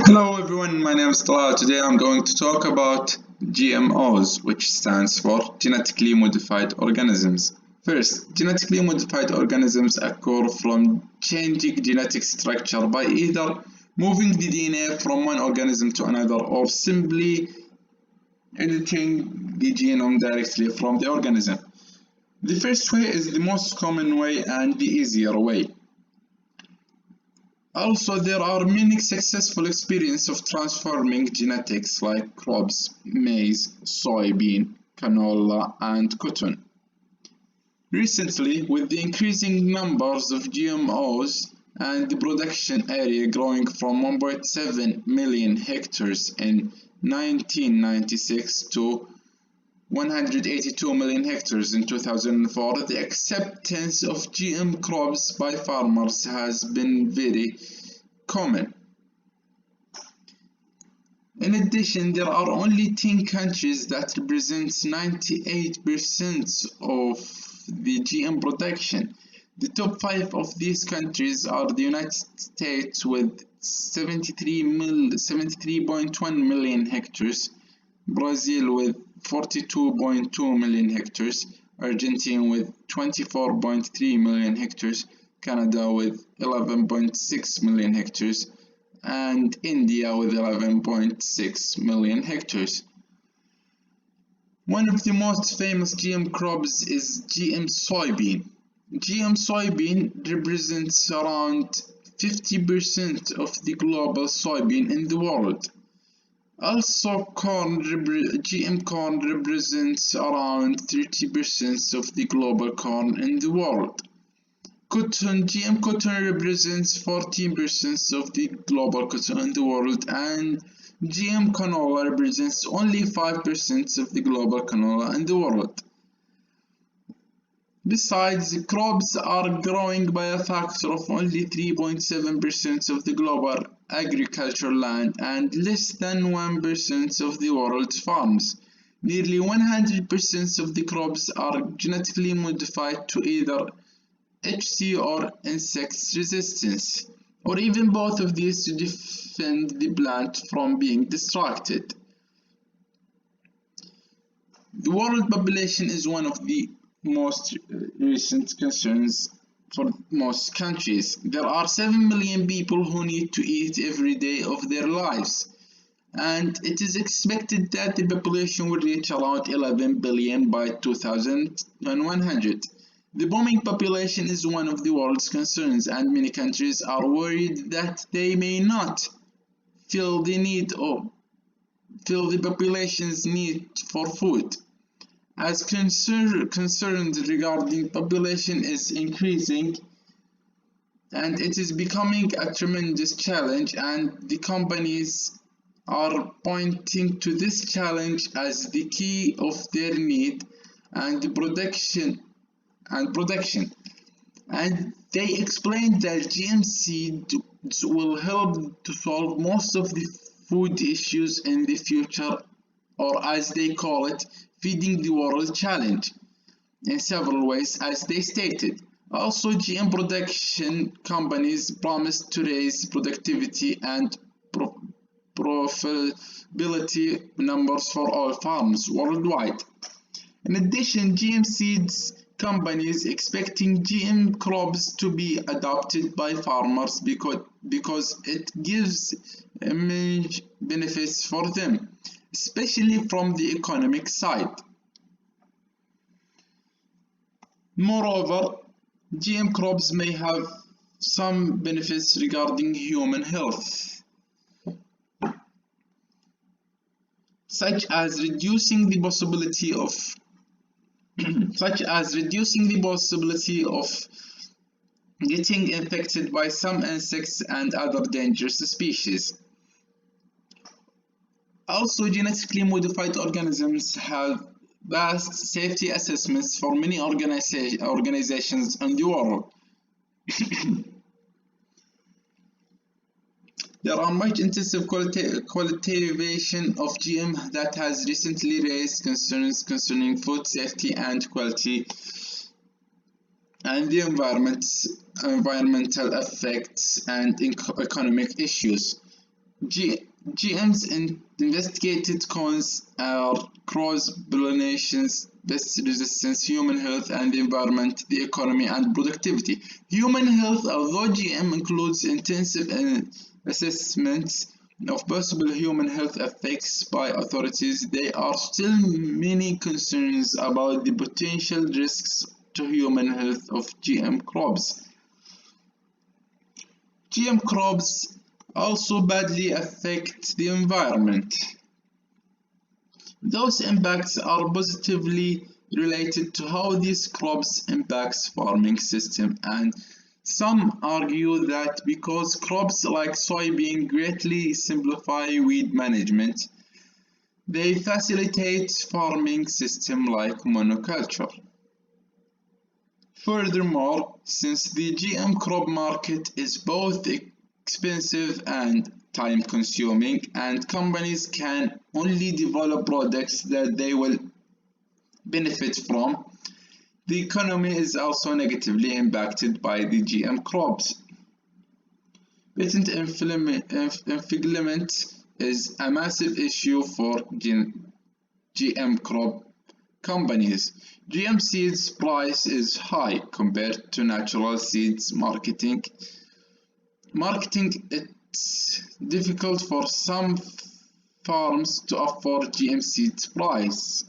Hello everyone, my name is Talha. Today I'm going to talk about GMOs, which stands for genetically modified organisms. First, genetically modified organisms occur from changing genetic structure by either moving the DNA from one organism to another or simply editing the genome directly from the organism. The first way is the most common way and the easier way. Also, there are many successful experiences of transforming genetics like crops, maize, soybean, canola, and cotton. Recently, with the increasing numbers of GMOs and the production area growing from 1.7 million hectares in 1996 to 182 million hectares in 2004, the acceptance of GM crops by farmers has been very common. In addition, there are only 10 countries that represent 98% of the GM production. The top 5 of these countries are the United States with 73.1 million hectares, Brazil with 42.2 million hectares, Argentina with 24.3 million hectares, Canada with 11.6 million hectares, and India with 11.6 million hectares. One of the most famous GM crops is GM soybean. GM soybean represents around 50% of the global soybean in the world. Also, GM corn represents around 30% of the global corn in the world. GM cotton represents 14% of the global cotton in the world, and GM canola represents only 5% of the global canola in the world. Besides, crops are growing by a factor of only 3.7% of the global agricultural land and less than 1% of the world's farms. Nearly 100% of the crops are genetically modified to either HC or insect resistance, or even both of these to defend the plant from being destroyed. The world population is one of the most recent concerns for most countries. There are 7 million people who need to eat every day of their lives, and it is expected that the population will reach around 11 billion by 2100. The booming population is one of the world's concerns, and many countries are worried that they may not fill the population's need for food. As concerns regarding population is increasing, and it is becoming a tremendous challenge, and the companies are pointing to this challenge as the key of their need and the production. And they explained that GM seeds will help to solve most of the food issues in the future, or as they call it, feeding the world challenge, in several ways as they stated. Also, GM production companies promise to raise productivity and profitability numbers for all farms worldwide. In addition, GM seeds companies expecting GM crops to be adopted by farmers because it gives immense benefits for them, especially from the economic side. Moreover, GM crops may have some benefits regarding human health, such as reducing the possibility of getting infected by some insects and other dangerous species. Also, genetically modified organisms have passed safety assessments for many organizations in the world. There are much intensive cultivation of GM that has recently raised concerns concerning food safety and quality and the environmental effects and economic issues. GM's investigated cons are cross-pollination, pest resistance, human health and the environment, the economy and productivity. Human health, although GM includes intensive assessments of possible human health effects by authorities, there are still many concerns about the potential risks to human health of GM crops. GM crops also badly affect the environment. Those impacts are positively related to how these crops impacts farming system, and some argue that because crops like soybean greatly simplify weed management, they facilitate farming system like monoculture. Furthermore, since the GM crop market is both expensive and time-consuming, and companies can only develop products that they will benefit from, the economy is also negatively impacted by the GM crops. Patent enfilment is a massive issue for GM crop companies. GM seeds price is high compared to natural seeds marketing. It's difficult for some farms to afford GM seeds price.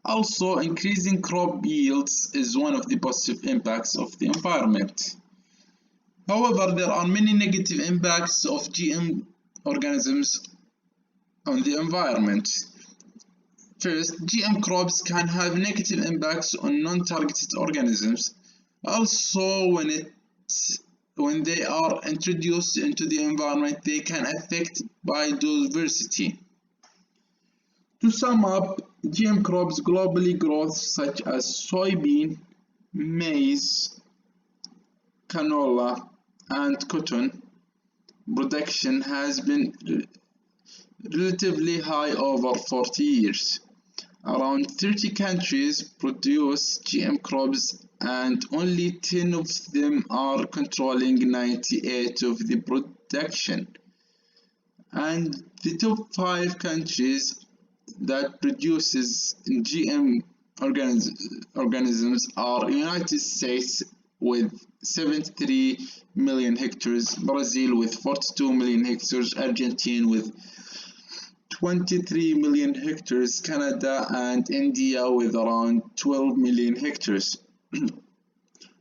Also, increasing crop yields is one of the positive impacts of the environment. However, there are many negative impacts of GM organisms on the environment. First, GM crops can have negative impacts on non-targeted organisms. Also, when they are introduced into the environment, they can affect biodiversity. To sum up, GM crops globally growth such as soybean, maize, canola, and cotton production has been relatively high over 40 years. Around 30 countries produce GM crops and only 10 of them are controlling 98 of the production. And the top 5 countries that produces GM organisms are United States with 73 million hectares, Brazil with 42 million hectares, Argentina with 23 million hectares, Canada and India with around 12 million hectares.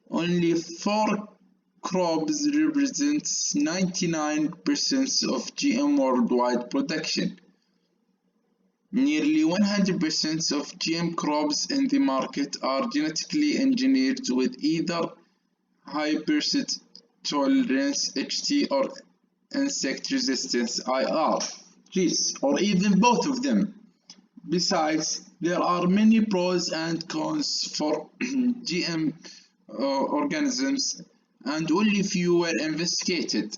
Only 4 crops represent 99% of GM worldwide production. Nearly 100% of GM crops in the market are genetically engineered with either high persist tolerance HT or insect resistance IR, or even both of them. Besides, there are many pros and cons for GM organisms, and only few were investigated.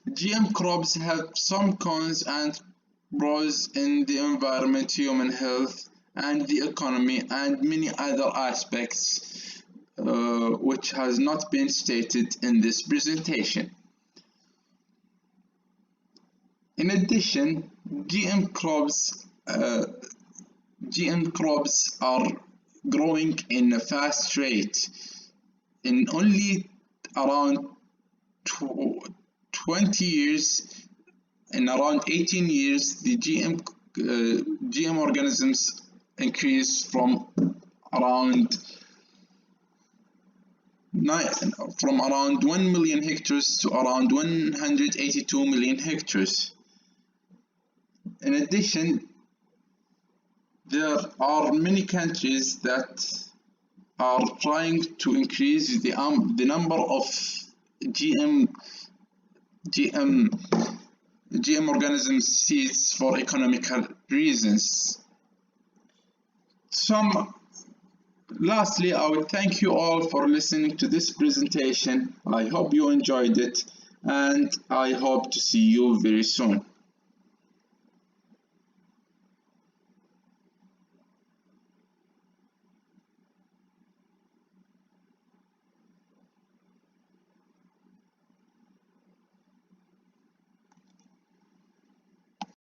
GM crops have some cons and pros in the environment, human health, and the economy, and many other aspects which has not been stated in this presentation. In addition, GM crops are growing in a fast rate. In only around 20 years, in around 18 years, the GM organisms increased from around 1 million hectares to around 182 million hectares. In addition, there are many countries that are trying to increase the number of GM organism seeds for economical reasons. Lastly, I would thank you all for listening to this presentation. I hope you enjoyed it, and I hope to see you very soon.